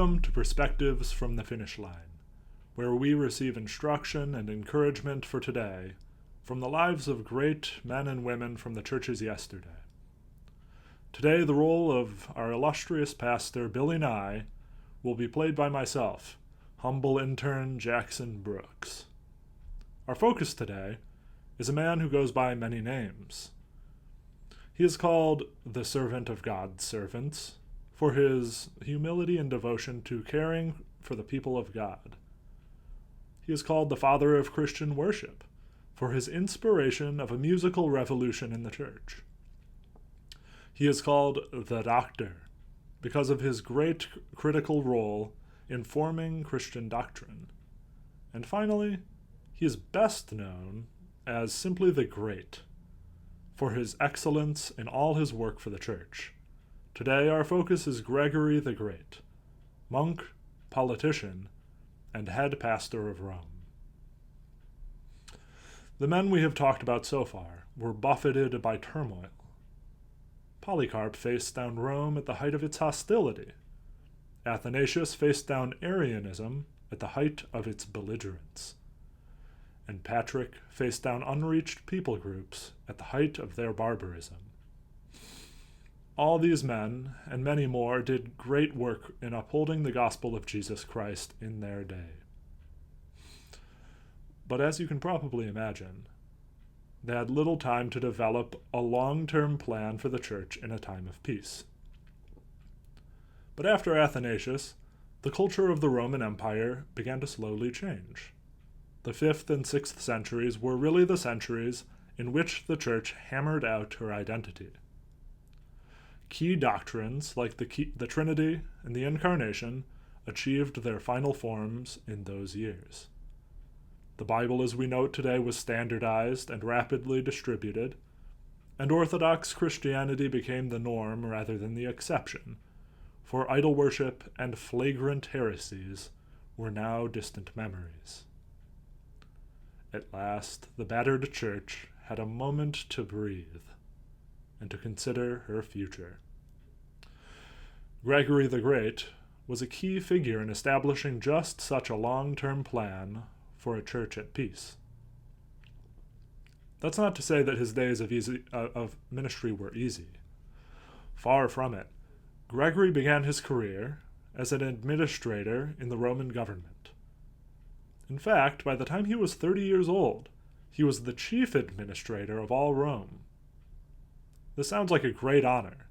Welcome to Perspectives from the Finish Line, where we receive instruction and encouragement for today from the lives of great men and women from the churches yesterday. Today, the role of our illustrious pastor, Billy Nye, will be played by myself, humble intern Jackson Brooks. Our focus today is a man who goes by many names. He is called the servant of God's servants for his humility and devotion to caring for the people of God. He is called the father of Christian worship for his inspiration of a musical revolution in the church. He is called the doctor because of his great critical role in forming Christian doctrine. And finally, he is best known as simply the Great for his excellence in all his work for the church. Today, our focus is Gregory the Great, monk, politician, and head pastor of Rome. The men we have talked about so far were buffeted by turmoil. Polycarp faced down Rome at the height of its hostility. Athanasius faced down Arianism at the height of its belligerence. And Patrick faced down unreached people groups at the height of their barbarism. All these men, and many more, did great work in upholding the gospel of Jesus Christ in their day. But as you can probably imagine, they had little time to develop a long-term plan for the church in a time of peace. But after Athanasius, the culture of the Roman Empire began to slowly change. The 5th and 6th centuries were really the centuries in which the church hammered out her identity. Key doctrines like the Trinity and the Incarnation achieved their final forms in those years. The Bible as we know it today was standardized and rapidly distributed, and Orthodox Christianity became the norm rather than the exception, for idol worship and flagrant heresies were now distant memories. At last, the battered church had a moment to breathe and to consider her future. Gregory the Great was a key figure in establishing just such a long-term plan for a church at peace. That's not to say that his days of ministry were easy. Far from it. Gregory began his career as an administrator in the Roman government. In fact, by the time he was 30 years old, he was the chief administrator of all Rome. This sounds like a great honor,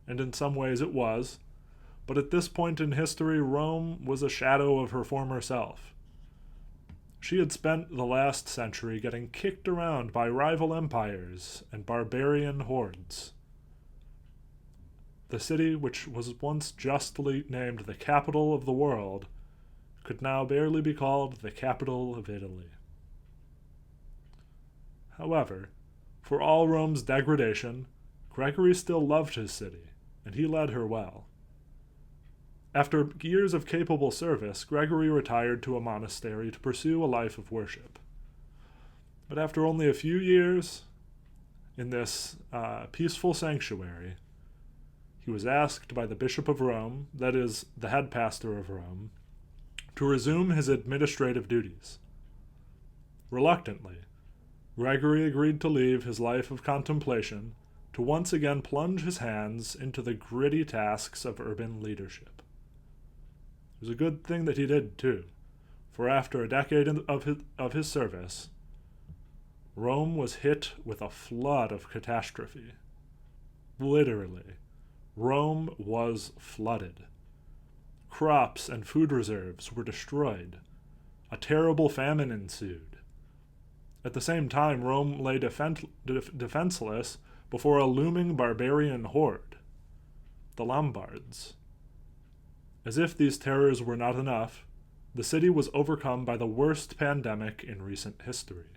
and in some ways it was, but at this point in history, Rome was a shadow of her former self. She had spent the last century getting kicked around by rival empires and barbarian hordes. The city, which was once justly named the capital of the world, could now barely be called the capital of Italy. However, for all Rome's degradation, Gregory still loved his city, and he led her well. After years of capable service, Gregory retired to a monastery to pursue a life of worship. But after only a few years in this peaceful sanctuary, he was asked by the Bishop of Rome, that is, the head pastor of Rome, to resume his administrative duties. Reluctantly, Gregory agreed to leave his life of contemplation to once again plunge his hands into the gritty tasks of urban leadership. It was a good thing that he did, too, for after a decade of his service, Rome was hit with a flood of catastrophe. Literally, Rome was flooded. Crops and food reserves were destroyed. A terrible famine ensued. At the same time, Rome lay defenseless before a looming barbarian horde, the Lombards. As if these terrors were not enough, the city was overcome by the worst pandemic in recent history.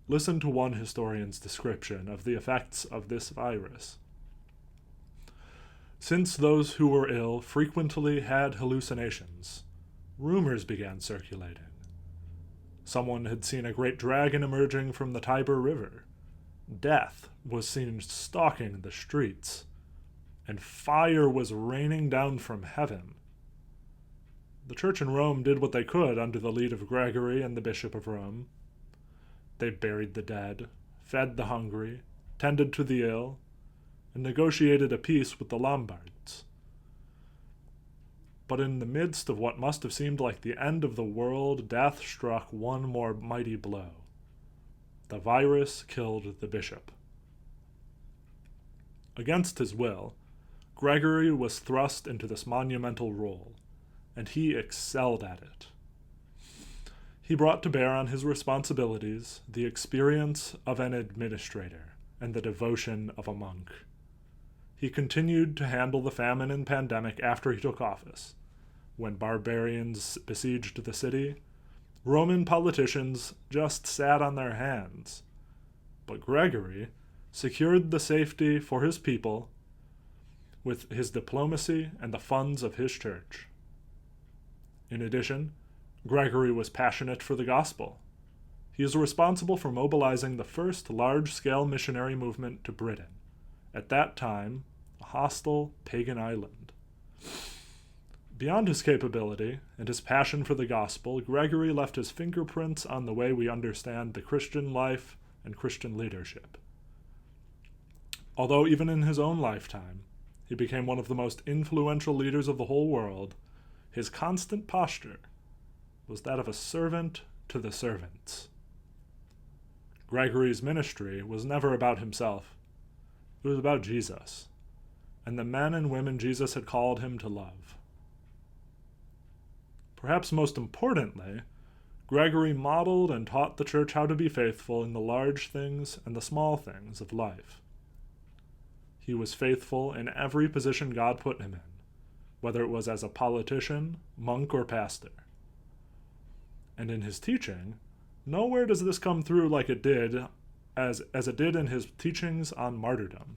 Listen to one historian's description of the effects of this virus. Since those who were ill frequently had hallucinations, rumors began circulating. Someone had seen a great dragon emerging from the Tiber River. Death was seen stalking the streets, and fire was raining down from heaven. The church in Rome did what they could under the lead of Gregory and the Bishop of Rome. They buried the dead, fed the hungry, tended to the ill, and negotiated a peace with the Lombards. But in the midst of what must have seemed like the end of the world, death struck one more mighty blow. The virus killed the bishop. Against his will, Gregory was thrust into this monumental role, and he excelled at it. He brought to bear on his responsibilities the experience of an administrator and the devotion of a monk. He continued to handle the famine and pandemic after he took office. When barbarians besieged the city, Roman politicians just sat on their hands. But Gregory secured the safety for his people with his diplomacy and the funds of his church. In addition, Gregory was passionate for the gospel. He is responsible for mobilizing the first large-scale missionary movement to Britain, at that time a hostile pagan island. Beyond his capability and his passion for the gospel, Gregory left his fingerprints on the way we understand the Christian life and Christian leadership. Although even in his own lifetime, he became one of the most influential leaders of the whole world, his constant posture was that of a servant to the servants. Gregory's ministry was never about himself. It was about Jesus, and the men and women Jesus had called him to love. Perhaps most importantly, Gregory modeled and taught the church how to be faithful in the large things and the small things of life. He was faithful in every position God put him in, whether it was as a politician, monk, or pastor. And in his teaching, nowhere does this come through like it did, as it did in his teachings on martyrdom.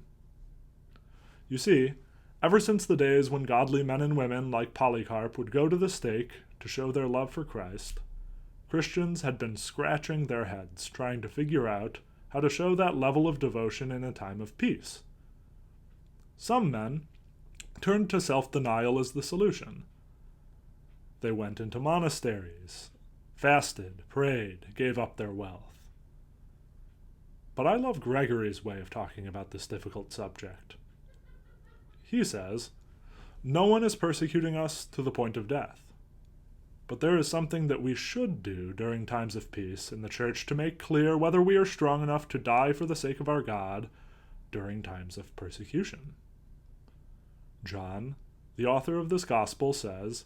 You see, ever since the days when godly men and women like Polycarp would go to the stake to show their love for Christ, Christians had been scratching their heads trying to figure out how to show that level of devotion in a time of peace. Some men turned to self-denial as the solution. They went into monasteries, fasted, prayed, gave up their wealth. But I love Gregory's way of talking about this difficult subject. He says, "No one is persecuting us to the point of death. But there is something that we should do during times of peace in the church to make clear whether we are strong enough to die for the sake of our God during times of persecution." John, the author of this gospel, says,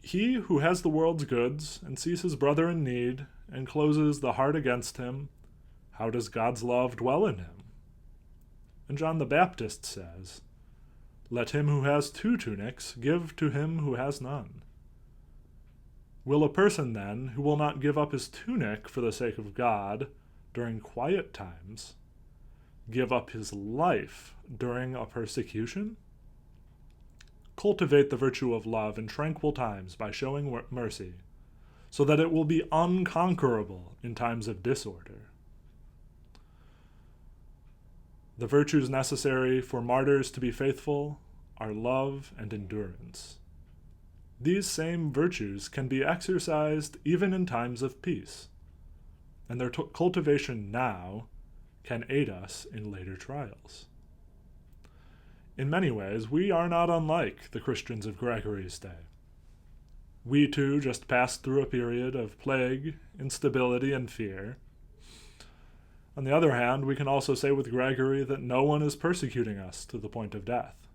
"He who has the world's goods and sees his brother in need and closes the heart against him, how does God's love dwell in him?" And John the Baptist says, "Let him who has 2 tunics give to him who has none." Will a person, then, who will not give up his tunic for the sake of God during quiet times, give up his life during a persecution? Cultivate the virtue of love in tranquil times by showing mercy, so that it will be unconquerable in times of disorder. The virtues necessary for martyrs to be faithful are love and endurance. These same virtues can be exercised even in times of peace, and their cultivation now can aid us in later trials. In many ways, we are not unlike the Christians of Gregory's day. We too just passed through a period of plague, instability, and fear. On the other hand, we can also say with Gregory that no one is persecuting us to the point of death.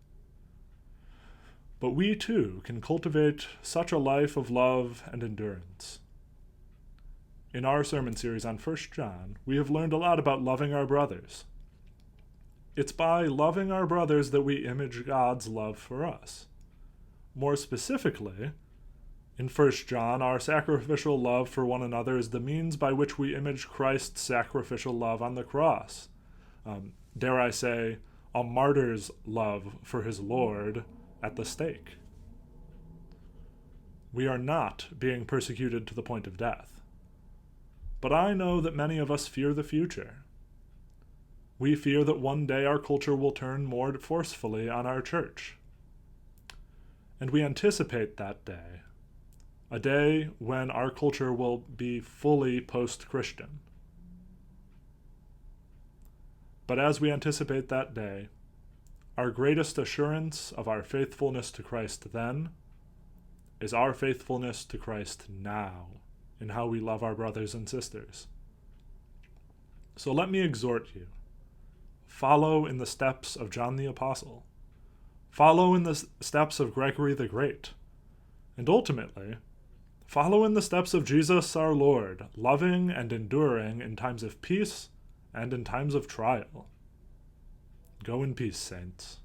But we too can cultivate such a life of love and endurance. In our sermon series on 1 John, we have learned a lot about loving our brothers. It's by loving our brothers that we image God's love for us. More specifically, in 1 John, our sacrificial love for one another is the means by which we image Christ's sacrificial love on the cross. Dare I say, a martyr's love for his Lord at the stake. We are not being persecuted to the point of death. But I know that many of us fear the future. We fear that one day our culture will turn more forcefully on our church. And we anticipate that day a day when our culture will be fully post-Christian. But as we anticipate that day, our greatest assurance of our faithfulness to Christ then is our faithfulness to Christ now in how we love our brothers and sisters. So let me exhort you. Follow in the steps of John the Apostle. Follow in the steps of Gregory the Great. And ultimately, follow in the steps of Jesus our Lord, loving and enduring in times of peace and in times of trial. Go in peace, saints.